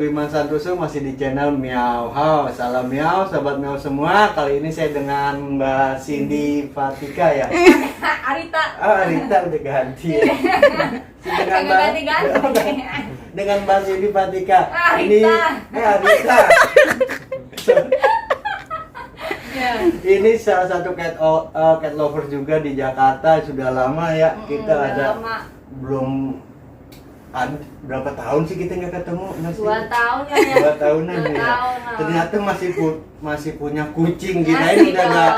Teguh Iman Santoso, masih di channel Meow House. Salam Meow, sahabat Meow semua. Kali ini saya dengan Mbak Cindy Fatika ya. Arita. Oh, Arita udah ganti ya. Dengan dengan Mbak Cindy Fatika. Arita. Arita. Ini salah satu cat lover juga di Jakarta, sudah lama ya. Kita ada lama. Belum berapa tahun sih kita nggak ketemu? 2 tahun ya. 2 tahunan ya. Ternyata masih punya kucing. Kirain udah nggak.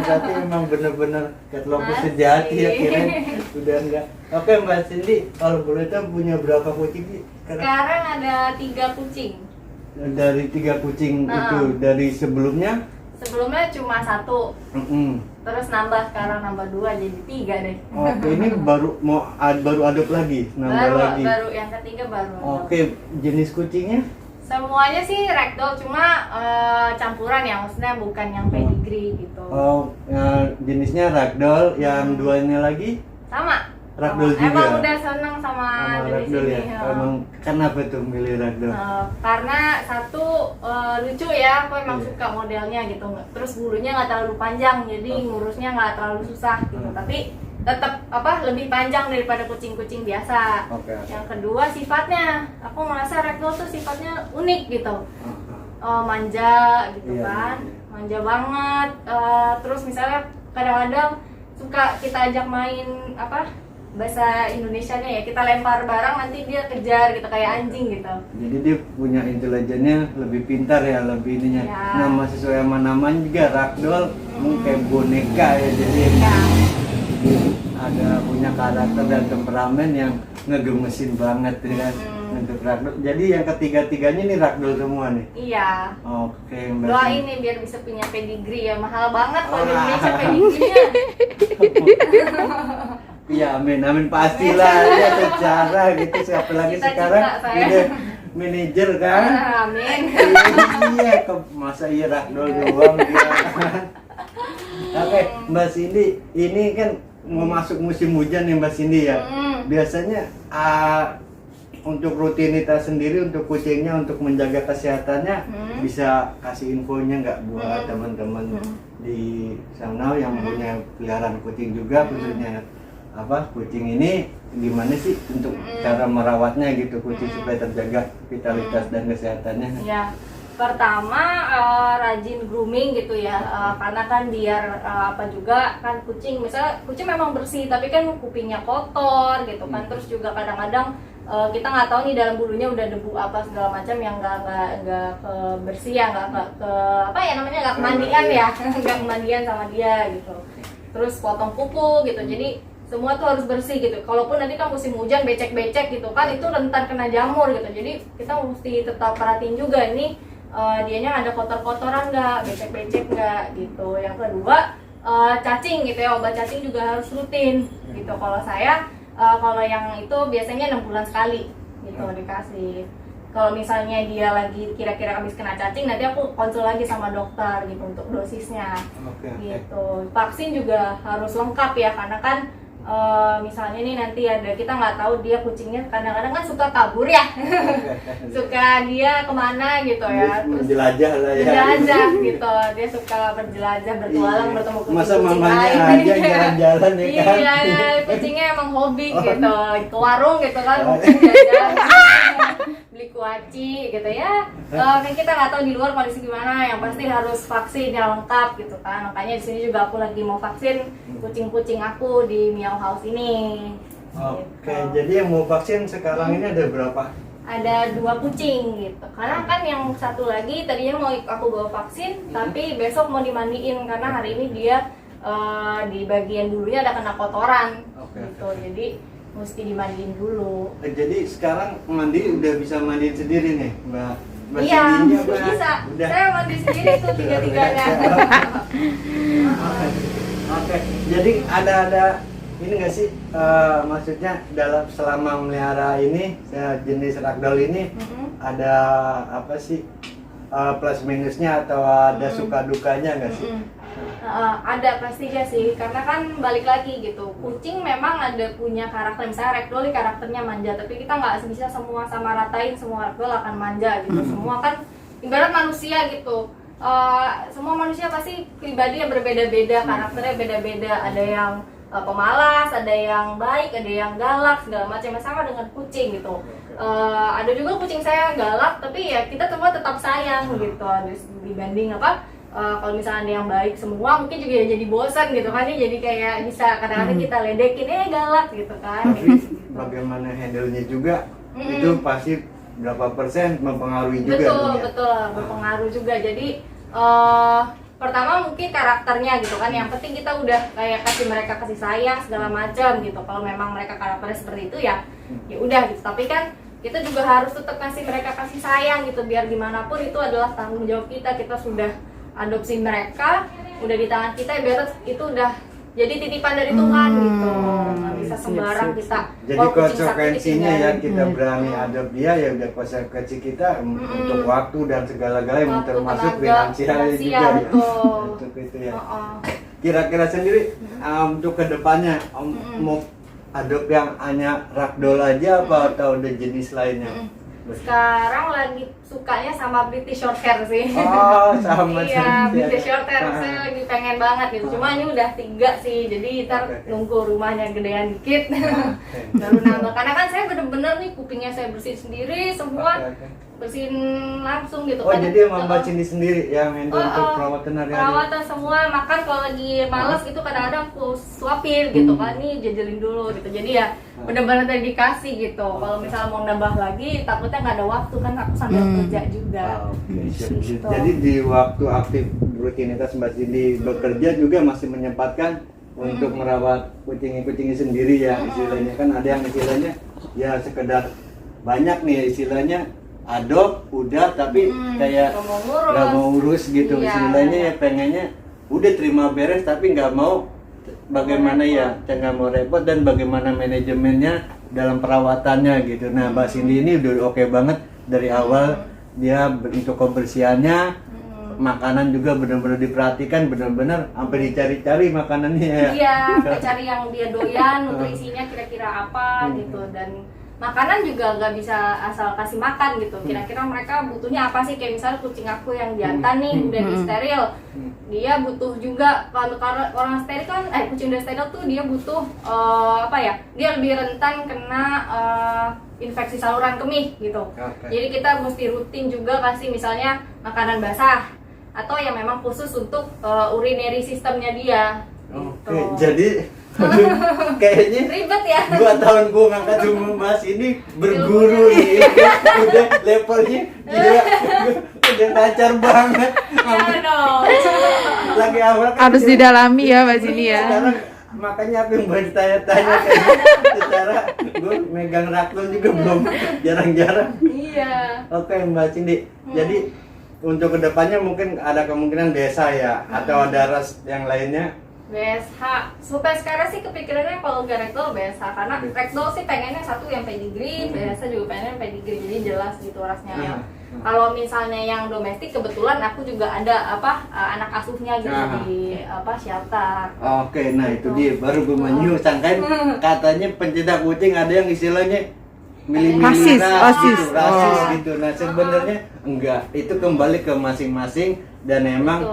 Berarti memang benar-benar cat lover sejati ya, kirain udah enggak. Oke Mbak Cindy, kalau boleh tahu punya berapa kucing sih? Sekarang ada 3 kucing. Dari 3 kucing itu dari sebelumnya? Sebelumnya cuma 1. Terus sekarang nambah 2 jadi 3 deh. Oke, ini baru adop lagi, lagi. Baru yang ketiga baru. Oke, jenis kucingnya? Semuanya sih ragdoll, cuma campuran ya, maksudnya bukan yang pedigree gitu. Oh, jenisnya ragdoll, yang duanya lagi? Sama. Ragdoll juga. Emang udah seneng sama jenis ragdoll ini. ya. Emang kenapa tuh milih ragdoll? Karena satu lucu ya, aku emang suka modelnya gitu. Terus bulunya nggak terlalu panjang, jadi ngurusnya nggak terlalu susah gitu. Tapi tetap lebih panjang daripada kucing-kucing biasa. Yang kedua sifatnya, aku merasa ragdoll tuh sifatnya unik gitu. Manja gitu kan, manja banget. Terus misalnya kadang-kadang suka kita ajak main bahasa Indonesianya ya, kita lempar barang nanti dia kejar gitu kayak anjing gitu. Jadi dia punya intelijennya lebih pintar ya, lebih ininya. Nama sesuai sama namanya juga ragdoll, kayak boneka ya, jadi ada punya karakter dan temperamen yang ngegemesin banget ya kan. Untuk ragdoll. Jadi yang ketiga-tiganya nih ragdoll semua nih. Iya. Oke, Mbak. Doain nih biar bisa punya pedigree ya, mahal banget kalau di Indonesia pedigree-nya. Iya, amin pastilah ya, secara gitu. Apalagi sekarang udah manajer kan. Amin. Iya, masa iya ragdoll doang dia. Oke, Mbak Cindy, ini kan mau masuk musim hujan nih Mbak Cindy ya. Biasanya untuk rutinitas sendiri untuk kucingnya, untuk menjaga kesehatannya, bisa kasih infonya nggak buat teman-teman di sana yang punya peliharaan kucing juga, khususnya kucing ini gimana sih untuk cara merawatnya gitu, kucing supaya terjaga vitalitas dan kesehatannya? Ya, pertama rajin grooming gitu ya, karena kan biar juga kan kucing, misalnya kucing memang bersih tapi kan kupingnya kotor gitu kan, terus juga kadang-kadang kita nggak tahu nih dalam bulunya udah debu apa segala macam yang nggak bersih ya, nggak kemandian ya, nggak kemandian sama dia gitu. Terus potong kuku gitu, jadi semua tuh harus bersih gitu. Kalaupun nanti kan musim hujan becek-becek gitu kan, itu rentan kena jamur gitu. Jadi kita mesti tetap perhatiin juga ini dianya ada kotor-kotoran nggak, becek-becek nggak gitu. Yang kedua cacing gitu ya, obat cacing juga harus rutin gitu. Kalau saya kalau yang itu biasanya 6 bulan sekali gitu dikasih. Kalau misalnya dia lagi kira-kira habis kena cacing, nanti aku konsul lagi sama dokter gitu untuk dosisnya. Gitu. Vaksin juga harus lengkap ya, karena kan misalnya nih nanti kita nggak tahu dia kucingnya kadang-kadang kan suka kabur ya. Suka dia kemana gitu ya, terus menjelajah lah ya, menjelajah gitu, dia suka berjelajah, bertualang, bertemu kucing-kucing masa mamanya aja jalan-jalan ya kan. Iya, kucingnya emang hobi gitu, ke warung gitu kan, kucing jajan beli kuaci gitu ya. Kan kita nggak tahu di luar kondisi gimana, yang pasti harus vaksin yang lengkap gitu kan. Makanya di sini juga aku lagi mau vaksin kucing-kucing aku di Meow House ini. Oke, jadi yang mau vaksin sekarang ini ada berapa? Ada 2 kucing gitu. Karena kan yang satu lagi tadinya mau aku bawa vaksin, tapi besok mau dimandiin karena hari ini dia di bagian dulunya ada kena kotoran gitu. Jadi mesti dimandiin dulu. Jadi sekarang mandi udah bisa mandiin sendiri nih, Mbak? Iya, bisa. Udah. Saya mandi sendiri tuh 3-3-nya. Oke, jadi ada ini nggak sih, maksudnya selama melihara ini jenis ragdoll ini ada apa sih plus minusnya atau ada suka dukanya nggak sih? Ada pastinya sih, karena kan balik lagi gitu. Kucing memang ada punya karakter, misalnya ragdoll karakternya manja, tapi kita nggak bisa semua sama ratain semua ragdoll akan manja gitu. Semua kan ibarat manusia gitu. Semua manusia pasti pribadi yang berbeda-beda, karakternya beda-beda. Ada yang pemalas, ada yang baik, ada yang galak, segala macam. Sama dengan kucing gitu. Ada juga kucing saya galak, tapi ya kita semua tetap sayang gitu. Dibanding kalau misalnya ada yang baik semua, mungkin juga jadi bosan gitu kan, jadi kayak bisa kadang-kadang kita ledekin, galak gitu kan. Tapi bagaimana handle-nya juga, itu pasti berapa persen mempengaruhi juga. Betul, berpengaruh juga. Jadi pertama mungkin karakternya gitu kan, yang penting kita udah kayak kasih mereka kasih sayang segala macam gitu. Kalau memang mereka karakternya seperti itu ya udah gitu. Tapi kan kita juga harus tetap kasih mereka kasih sayang gitu, biar gimana pun itu adalah tanggung jawab kita. Kita sudah adopsi mereka, udah di tangan kita, biar itu udah jadi titipan dari Tuhan gitu. Nggak bisa sembarang kita. Jadi konsekuensinya ya kita berani adopt dia, ya udah konsekuensi kita untuk waktu dan segala-galanya, termasuk finansial juga ya. Untuk itu ya. Kira-kira sendiri untuk kedepannya mau adopt yang hanya ragdoll aja apa atau ada jenis lainnya? Sekarang lagi sukanya sama British Shorthair sih. Oh, sama. Iya, British Shorthair saya lagi pengen banget gitu. Cuma ini udah 3 sih, jadi ntar nunggu rumahnya gedean dikit baru nambah. Karena kan saya bener-bener nih kupingnya saya bersihin sendiri semua, bersihin langsung gitu. Oh, jadi emang Mbak Cindy sendiri yang untuk perawatan hari-hari? Perawatan semua, makan kalau lagi males gitu kadang-kadang aku suapin gitu kan, nih jajelin dulu gitu. Jadi ya bener-bener dedikasi gitu. Kalau misalnya mau nambah lagi takutnya nggak ada waktu kan, aku sambil kerja juga. Gitu. Jadi di waktu aktif rutinitas Mbak Cindy bekerja juga masih menyempatkan untuk merawat kucing-kucingnya sendiri ya, istilahnya kan ada yang istilahnya ya sekedar banyak nih istilahnya adopt udah tapi kayak nggak mau urus gitu, istilahnya ya pengennya udah terima beres tapi nggak mau bagaimana ya, nggak mau repot dan bagaimana manajemennya dalam perawatannya gitu. Nah Mbak Cindy ini udah oke banget dari awal, dia untuk kebersihannya, makanan juga benar-benar diperhatikan, benar-benar sampai dicari-cari makanannya ya. Iya, cari yang dia doyan, nutrisinya kira-kira apa gitu. Dan makanan juga nggak bisa asal kasih makan gitu. Kira-kira mereka butuhnya apa sih? Kayak misalnya kucing aku yang jantan nih udah di steril, dia butuh juga, kalau orang steril kan, kucing udah steril tuh dia butuh dia lebih rentan kena infeksi saluran kemih gitu. Jadi kita mesti rutin juga kasih misalnya makanan basah atau yang memang khusus untuk urinary sistemnya dia. Oke, jadi kayaknya ribet ya. 2 tahun gua ngangkat cuma bahas ini berguru nih. Udah levelnya dia udah lancar banget. Iya dong. Lagi awal kan harus didalami ya Mbak Cindy ya. Sekarang makanya apa yang boleh ditanya-tanya kayak secara gue megang ragdoll juga belum, jarang-jarang. Iya. Oke Mbak Cindy, jadi untuk kedepannya mungkin ada kemungkinan desa ya, atau ada ras yang lainnya? BSH, supaya sekarang sih kepikirannya kalau nggak ragdoll BSH, karena ragdoll sih pengennya satu yang pedigree, BSH juga pengennya pedigree, jadi jelas gitu rasnya. Kalau misalnya yang domestik, kebetulan aku juga ada anak asuhnya gitu di shelter. Oke, nah itu dia baru gue menyusahkan kan katanya pencinta kucing ada yang istilahnya milih-milih rasis gitu. Nah sebenarnya enggak, itu kembali ke masing-masing dan emang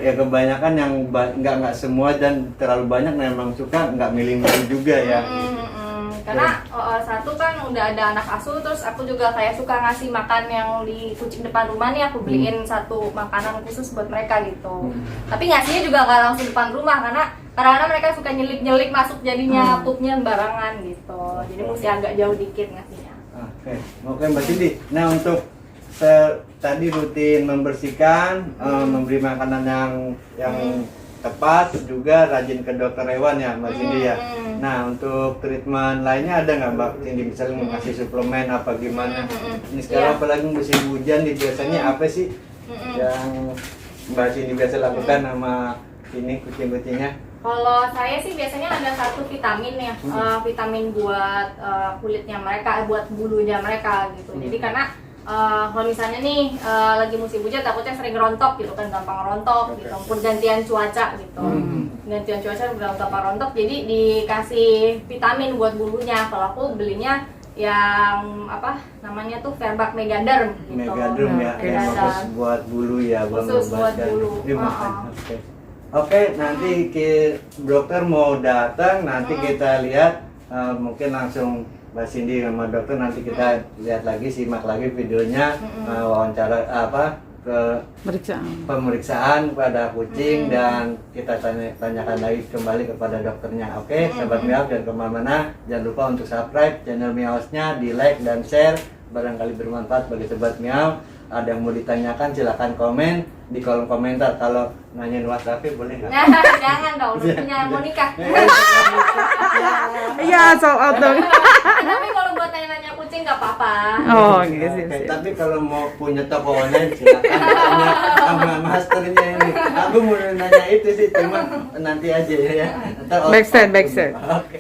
ya kebanyakan yang nggak semua dan terlalu banyak memang suka nggak milih-milih juga ya. Karena satu kan udah ada anak asuh, terus aku juga kayak suka ngasih makan yang di kucing depan rumah nih, aku beliin satu makanan khusus buat mereka gitu. Tapi ngasihnya juga nggak langsung depan rumah, karena kadang-kadang mereka suka nyelip-nyelip masuk jadinya pupnya barangan gitu. Jadi mesti agak jauh dikit ngasihnya. Oke Mbak Cindy. Nah untuk tadi rutin membersihkan, memberi makanan yang tepat, juga rajin ke dokter hewan ya Mbak Cindy ya. Nah untuk treatment lainnya ada nggak Mbak Cindy, misalnya mau kasih suplemen apa gimana? Ini sekarang apalagi musim hujan nih, biasanya apa sih yang Mbak Cindy biasa lakukan sama ini kucing-kucingnya? Kalau saya sih biasanya ada satu vitamin ya, vitamin buat kulitnya mereka, buat bulunya mereka gitu. Jadi karena kalau misalnya nih lagi musim hujan takutnya sering rontok gitu kan, gampang rontok gitu, pergantian cuaca gitu. Gantian cuaca gampang rontok, jadi dikasih vitamin buat bulunya. Kalau aku belinya yang apa namanya tuh Verbak Megaderm gitu. Megaderm ya, yang khusus buat bulu ya, khusus buat bulu. Oke, nanti ke dokter mau datang, nanti kita lihat mungkin langsung Mbak Cindy sama dokter nanti kita lihat lagi, simak lagi videonya, wawancara apa ke pemeriksaan pada kucing dan kita tanyakan lagi kembali kepada dokternya. Oke, sahabat Miao jangan kemana-mana, jangan lupa untuk subscribe channel Miaosnya, di like dan share, barangkali bermanfaat bagi sobat Miao. Ada yang mau ditanyakan silahkan komen di kolom komentar. Kalau nanyain WhatsApp boleh nggak? Nah, jangan dong, udah punya mau nikah. Iya, sold out dong. Tapi kalau buat nanya-nanya kucing nggak apa-apa. Oh, gitu sih. Oke, tapi kalau mau punya toko online silahkan tanya sama masternya ini. Aku mau nanya itu sih, cuma nanti aja ya. Backside. Oke.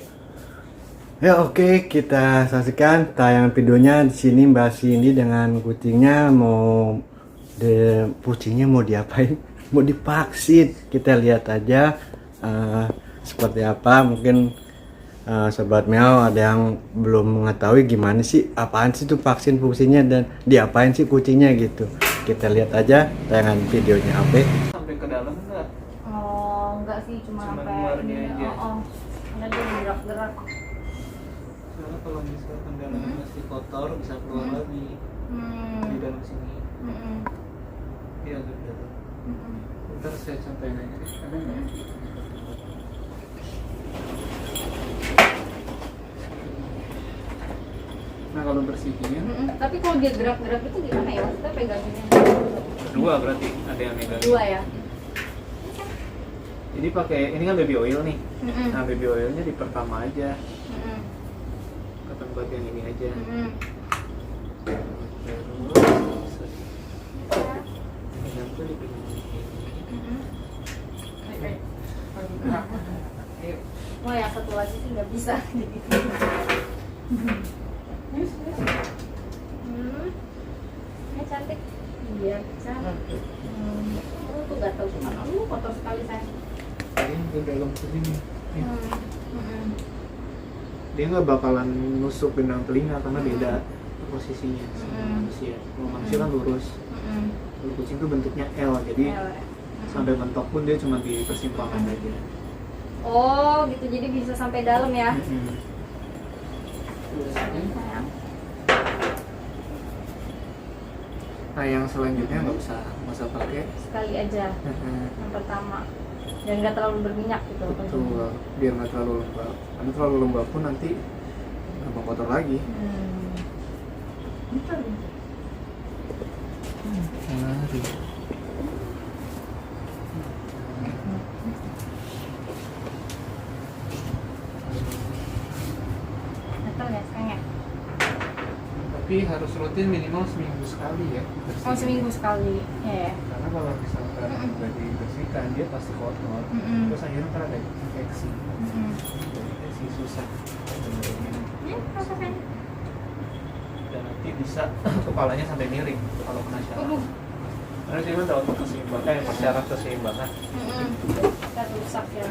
Ya oke, kita saksikan tayangan videonya di sini Mbak Cindy dengan kucingnya kucingnya mau diapain? Mau divaksin. Kita lihat aja seperti apa. Mungkin sobat Miao ada yang belum mengetahui gimana sih, apaan sih itu vaksin fungsinya dan diapain sih kucingnya gitu. Kita lihat aja tayangan videonya. Oke. Sampai ke dalam enggak? Oh, enggak sih, cuma sampai luarnya aja. Karena dia gerak-gerak. Soalnya kalau misalkan dalamnya masih kotor bisa keluar lagi di dalam sini. Iya agak dalam. Ntar saya sampaikan aja deh. Ada nggak? Nah kalau bersihinnya Tapi kalau dia gerak-gerak itu gimana ya? Maksudnya pegangannya? dua berarti ada yang megang. Dua ya? Jadi pakai ini kan baby oil nih. Nah baby oilnya di pertama aja. Ke tempat yang ini aja. Wah, yang satu lagi sih nggak bisa. Ini cantik. Iya, cantik. Tuh gatel kemana? Kotor sekali saya. Ini ke dalam sini. Dia nggak bakalan nusuk benang telinga karena beda posisinya sama manusia. Kalau manusia kan lurus. Kalau kucing tuh bentuknya L, jadi sampai mentok pun dia cuma di persimpangan aja. Oh, gitu. Jadi bisa sampai dalam ya? Sayang. Nah yang selanjutnya nggak usah pakai. Sekali aja. Yang pertama. Dan nggak terlalu berminyak gitu. Betul, biar nggak terlalu lembab. Karena terlalu lembab pun nanti gampang kotor lagi. Mari. Gatel ya sekarang ya? Tapi harus rutin minimal seminggu sekali ya. Oh, seminggu sekali. Ya. Karena kalau misalkan nggak dibersihkan dia pasti kotor. Terus akhirnya ntar ada infeksi. Infeksi susah. Dan nanti bisa kepalanya sampai miring kalau kena syaraf. Karena dia kan tahu keseimbangan, syaraf keseimbangan. Kita rusak ya.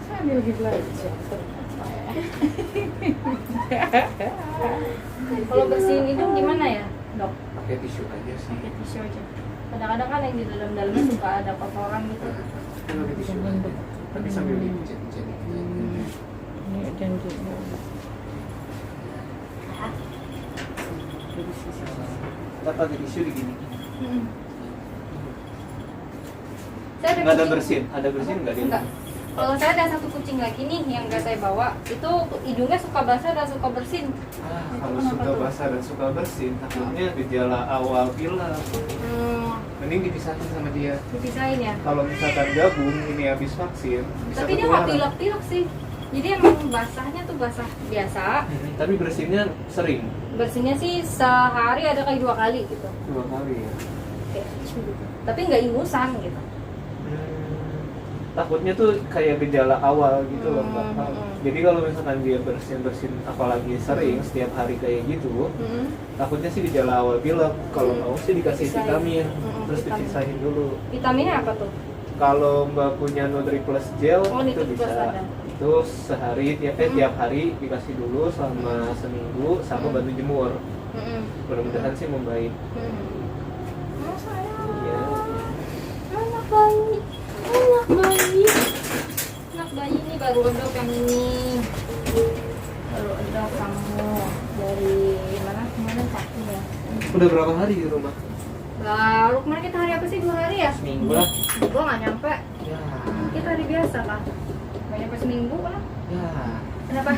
Sambil belajar. Kalau bersihin hidung gimana ya, Dok? Pakai tisu aja sih. Pakai tisu aja. Kadang-kadang kan yang di dalam-dalamnya suka ada kotoran gitu. Pakai tisu aja. Tapi sambil dicet-cet. Kita pakai tisu digini. Saya Nggak ada kucing- bersin, ada bersin nggak di Enggak. Kalau saya ada satu kucing lagi nih yang nggak saya bawa, itu hidungnya suka basah dan suka bersin. Kalau Kenapa suka tuh? basah dan suka bersin, takutnya gejala awal pilek. Mending dipisahin sama dia. Dipisahin ya. Kalau misalkan gabung ini habis vaksin, bisa Tapi dia nggak ketularan. pilek-pilek sih. Jadi emang basahnya tuh basah biasa. Tapi bersinnya sering. Bersihnya sih sehari ada kayak 2 kali gitu. 2 kali ya. Kayak gitu. Tapi nggak ingusan gitu. Takutnya tuh kayak gejala awal gitu loh Mbak. Jadi kalau misalkan dia bersin apalagi sering setiap hari kayak gitu, takutnya sih gejala awal pilek. Kalau mau sih dikasih vitamin, terus vitamin. dipisahin dulu. Vitaminnya apa tuh? Kalau Mbak punya Nutri Plus Gel Oh, itu Nutri Plus bisa. ada. Itu sehari tiap hari dikasih dulu selama seminggu sama bantu jemur. Mudah-mudahan sih membaik. Oh, sayang. Iya. Anak bayi. Anak bayi. Anak bayi ini baru edok yang ini. Baru edok kamu dari mana? Kemarin Sabtu ya. Udah berapa hari di rumah? Baru kemarin kita hari apa sih? 2 hari ya? Seminggu lah. Gue nggak nyampe. Ya. Kita hari biasa kan? Nggak nyampe seminggu kan? Ya. Kenapa?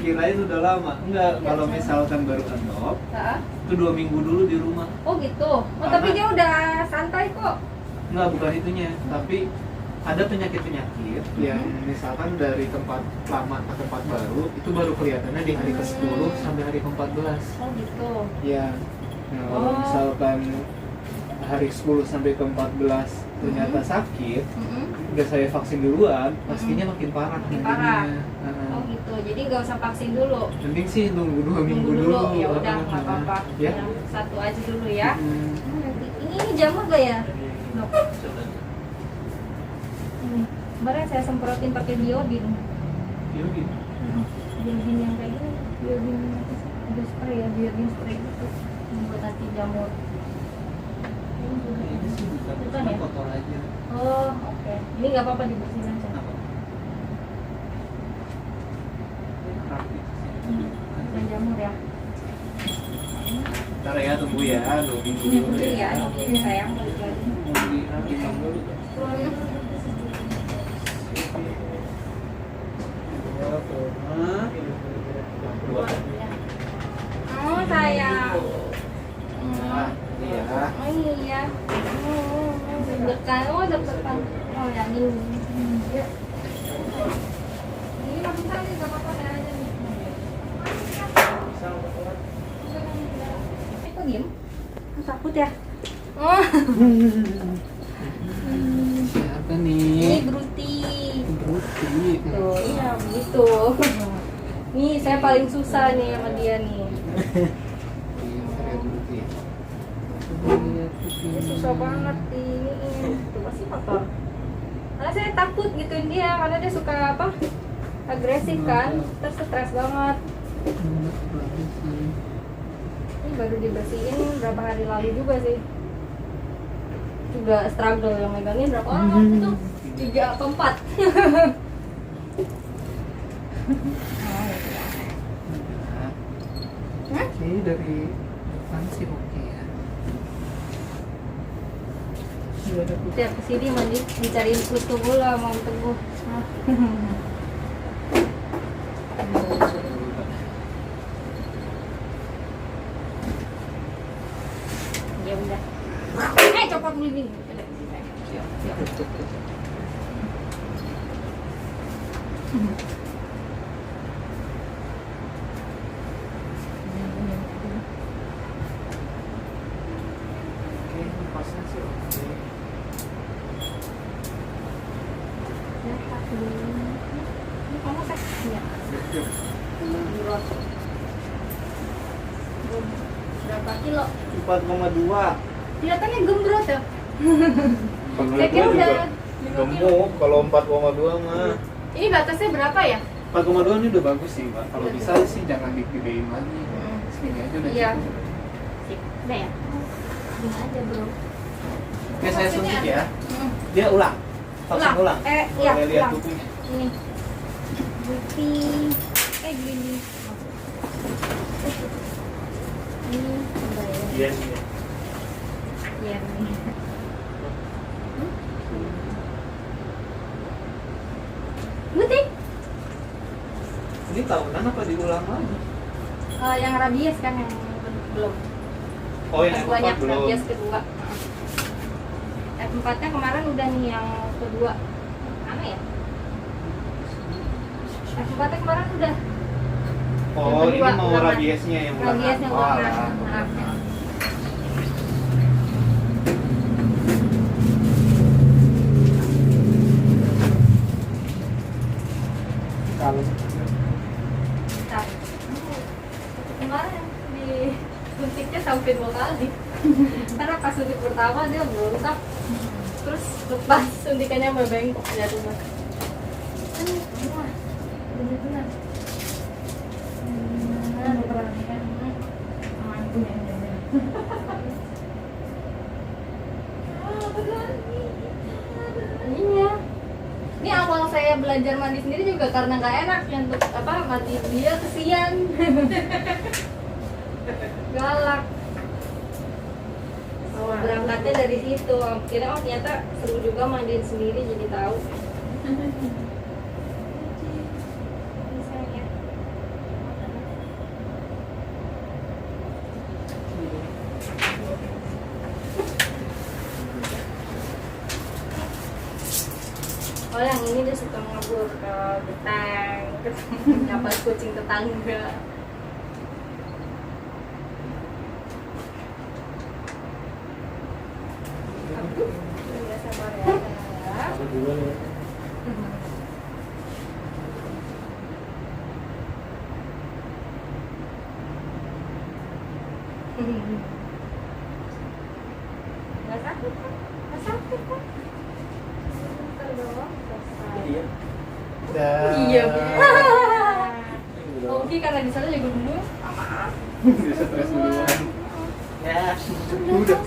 Kirain udah lama. Enggak, kalau misalkan baru adopt, Heeh. itu 2 minggu dulu di rumah. Oh gitu. Oh tapi dia udah santai kok. Enggak, bukan itunya, tapi ada penyakit-penyakit yang misalkan dari tempat lama ke tempat baru itu baru kelihatannya di hari ke-10 sampai hari ke-14. Oh gitu. Ya. Nah, kalau misalkan hari 10 sampai ke-14 ternyata sakit, udah saya vaksin duluan, pastinya makin parah. Makin parah. Nah, Oh gitu. Jadi nggak usah vaksin dulu. penting sih nunggu 2 minggu Nunggu dulu. Ya udah nggak apa-apa. Ya. Yang satu aja dulu ya. Hmm. Ini jamur gak ya? Dok. Ini. Kemarin saya semprotin pakai biodin. Biodin. Biodin yang kayak gini. Biodin apa sih? Ada spray ya, biodin spray gitu. Buat anti jamur. Ini sih Bukan ya? kotor aja. Oh, oke. Ini nggak apa-apa dibersihin aja. Kenapa? Dan jamur ya. Ntar ya, tunggu ya, 2 minggu Ini dulu putih ya, ya. ini sayang balik lagi. Hitam dulu. Oh sayang. Iya. Oh iya. Deg-degan, deg-degan. Oh yang ini. Ini masih tadi gak apa-apa saya aja nih. Kok diem? Takut ya? Oh. Siapa Ini nih? Bruti. Bruti. Tuh, iya begitu. Nih saya paling susah nih sama dia nih. Dia susah banget ini. Tuh pasti kotor. Karena saya takut gituin dia karena dia suka apa? Agresif kan, terus stres banget. Ini baru dibersihin berapa hari lalu juga sih. Juga struggle yang megangin berapa orang itu? 3 atau 4. Oke, dari depan sih oke ya. Tiap kesini mandi dicariin kutu gula mau teguh. Ya udah. Copot dulu ini. Siap. Oke, pasnya sih oke. Ini kamu sek? Iya. Gembrot. Berapa kilo? 4,2. Kelihatannya gembrot ya. Menurut Saya kira gua udah juga 5 kilo. gemuk kalau 4,2 mah. Ini batasnya berapa ya? 4,2 ini udah bagus sih, Mbak. Kalau bisa sih jangan digedein lagi. Segini aja udah Iya. cukup. Sip. Udah ya? Gini aja bro. Oke, saya suntik ya. Hmm. Dia ulang. Vaksin ulang. Iya, Boleh lihat ulang. bukunya. Ini. Putih. Gini. Ini udah ya. Iya. Iya nih. Putih. Ini tahunan apa diulang lagi? Yang rabies kan yang belum. Oh, yang Banyak F4 belum. rabies kedua. F4-nya kemarin udah nih yang kedua. Mana ya? F4-nya kemarin udah. Oh, ini kedua, mau ulangan. rabiesnya yang ulangan. Rabiesnya Oh, ulangan. alah. Nah, Kalau bentar. Kemarin disuntiknya sampai 2 kali. Karena pas suntik pertama dia berontak, terus lepas suntikannya membengkok jatuh mas. Benar-benar. Iya. Ini awal saya belajar mandi sendiri juga karena nggak enak yang untuk apa mandi dia kesian. Galak. Oh, berangkatnya dari situ. Akhirnya ternyata seru juga mandiin sendiri jadi tahu. Oh yang ini dia suka ngabur ke beteng, nyapa kucing tetangga. Aduh, nggak sabar ya. apa dulu ya? Nggak sakit kan? Nggak sakit kan? Bentar doang, selesai. Iya. Iya. Oke karena di sana juga dulu. Bisa stres duluan. Ya, udah.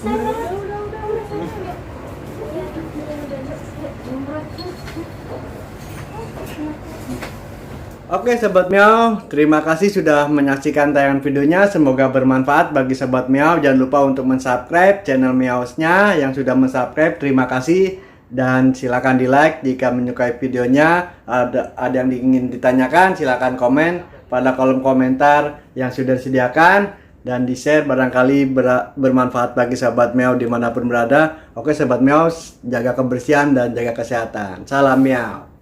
Oke Sobat Miao, terima kasih sudah menyaksikan tayangan videonya. Semoga bermanfaat bagi Sobat Miao. Jangan lupa untuk mensubscribe channel Miaosnya. Yang sudah mensubscribe, terima kasih. Dan silakan di like jika menyukai videonya. Ada yang ingin ditanyakan, silakan komen pada kolom komentar yang sudah disediakan. Dan di share barangkali bermanfaat bagi Sobat Miao dimanapun berada. Oke Sobat Miao, jaga kebersihan dan jaga kesehatan. Salam Miao.